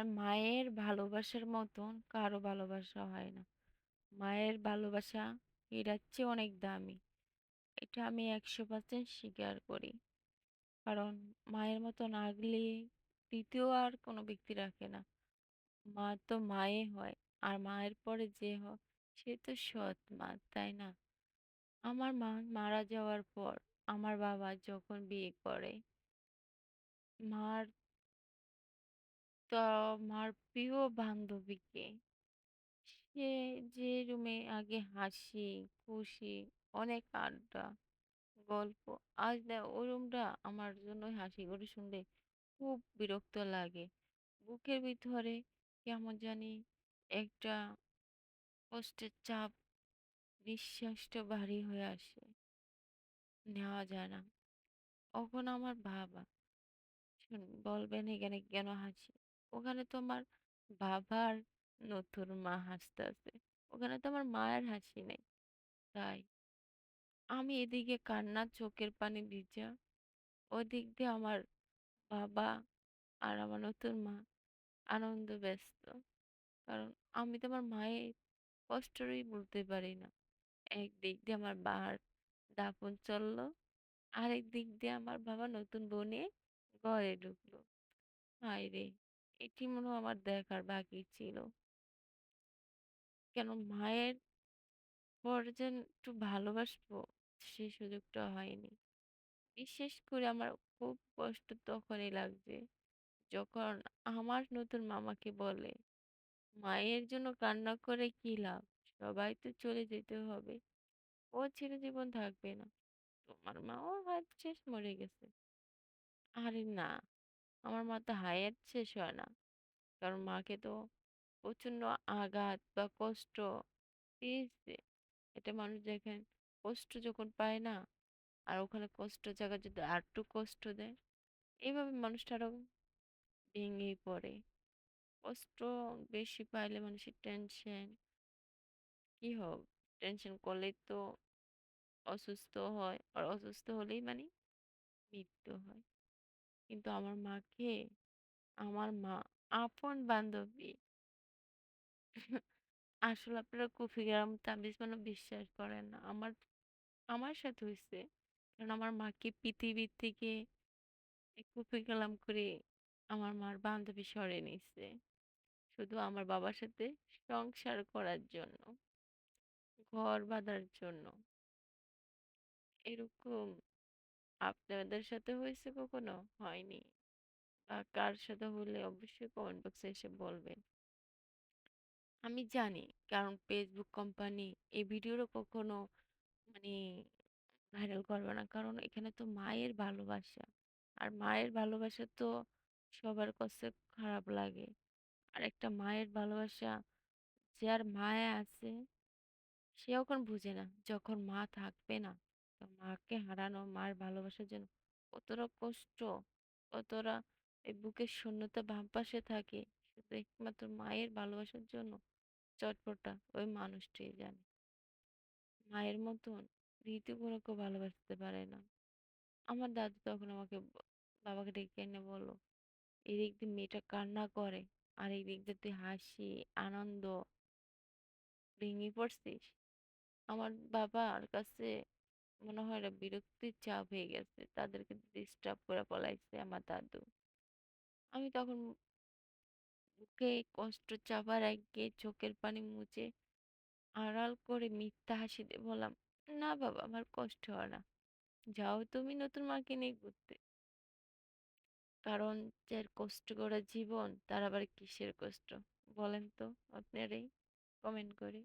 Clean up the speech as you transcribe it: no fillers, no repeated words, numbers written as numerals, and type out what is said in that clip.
আর মায়ের ভালোবাসার মতন কারো ভালোবাসা হয় না। মায়ের ভালোবাসা এটার চেয়ে অনেক দামি। এটা আমি 100% স্বীকার করি। কারণ মায়ের মতন আগলে দ্বিতীয় আর কোনো ব্যক্তি রাখে না। মা তো মাই হয়। আর মায়ের পরে যে হয় সে তো সৎ মা, তাই না? আমার মা মারা যাওয়ার পর আমার বাবা যখন বিয়ে করে, মার তো মার প্রিয় বান্ধবীকে, সে যে রুমে আগে হাসি, খুশি, অনেক আড্ডা, গল্প, আজ না ওই রুমটা আমার জন্য হাসিগুলো শুনলে খুব বিরক্ত লাগে। বুকের ভিতরে কেমন জানি একটা কষ্টের চাপ, নিঃশ্বাসটা ভারী হয়ে আসে, নেওয়া যায় না। কখন আমার বাবা, বলবেন এখানে কেন হাসি? ওখানে তো আমার বাবার নতুন মা হাসতেছে, ওখানে তো আমার মায়ের হাসি নেই। তাই আমি এদিকে কান্না, চোখের পানি ভিজা, ওদিক দিয়ে আমার বাবা আর আমার নতুন মা আনন্দ ব্যস্ত। কারণ আমি তো আমার মায়ের কষ্টই বলতে পারি না। একদিক দিয়ে আমার বাবার দাফন চললো, আরেক দিক দিয়ে আমার বাবা নতুন বউ নিয়ে ঘরে ঢুকলো। হায় রে, এটি মনে হয় আমার দেখার বাকি ছিল। কেন মায়ের পর যেন একটু ভালোবাসবো, সেই সুযোগটা হয়নি। বিশেষ করে আমার খুব কষ্ট তখনই লাগছে যখন আমার নতুন মামাকে বলে, মায়ের জন্য কান্না করে কি লাভ, সবাই তো চলে যেতে হবে, ও চিরজীবন থাকবে না, তোমার মাও হায়াত শেষ, মরে গেছে। আরে না, আমার মা তো হায়াত শেষ হয় না। কারণ মাকে তো প্রচন্ড আঘাত বা কষ্ট দিয়েছে। এটা মানুষ দেখেন, কষ্ট যখন পায় না, আর ওখানে কষ্ট জায়গা যদি আর একটু কষ্ট দেয়, এইভাবে মানুষটা আরো ভেঙেই পড়ে। কষ্ট বেশি পাইলে মানুষের টেনশন, কি হোক, টেনশন করলেই তো অসুস্থ হয়, আর অসুস্থ হলেই মানে মৃত্যু হয়। কিন্তু আমার মাকে, আমার মা আপন বান্ধবী। আসলে আপনারা কুফি গ্রাম তাবিজ মানে বিশ্বাস করেন না, আমার আমার সাথে হয়েছে। কারণ আমার মাকে পৃথিবীর থেকে এই কুফি কালাম করে আমার মার বান্ধবী সরে নিছে, শুধু আমার বাবার সাথে সংসার করার জন্য, ঘর বাঁধার জন্য। এরকম আপনাদের সাথে হয়েছে কখনো? হয়নি? বা কার সাথে হলে অবশ্যই কমেন্ট বক্সে এসে বলবেন। আমি জানি, কারণ ফেসবুক কোম্পানি এই ভিডিওটা কখনো মানে ভাইরাল করবে না, কারণ এখানে তো মায়ের ভালোবাসা, আর মায়ের ভালোবাসা তো সবার কাছে খারাপ লাগে। আর একটা মায়ের ভালোবাসা, যার মায়া আছে সে এখন বুঝে না, যখন মা থাকবে না, তো মাকে হারানো, মার ভালোবাসার জন্য কতটা কষ্ট, কতটা এই বুকের শূন্যতা বাম পাশে থাকে, শুধু একমাত্র মায়ের ভালোবাসার জন্য চটপটা ওই মানুষটাই জানে। মায়ের মতন দ্বিতীয় কোনো কেউ ভালোবাসতে পারে না। আমার দাদু তখন আমাকে বাবাকে ডেকে এনে বললো, এদিক দিয়ে মেয়েটা কান্না করে, আর এই দিক দিয়ে তুই হাসি, আনন্দ, ভেঙে পড়ছিস। আমার বাবার কাছে মনে হয় এটা বিরক্তির চাপ হয়ে গেছে, তাদেরকে ডিস্টার্ব করে পলাইছে আমার দাদু। আমি তখন বুকে কষ্ট চাপার আগে চোখের পানি মুছে আড়াল করে মিথ্যা হাসি দিয়ে বললাম, না বাবা, আমার কষ্ট হয় না, যাও তুমি নতুন মাকে নিয়ে ঘুরতে। কারণ যার কষ্ট করা জীবন, তার আবার কিসের কষ্ট বলেন তো আপনারাই কমেন্ট করে।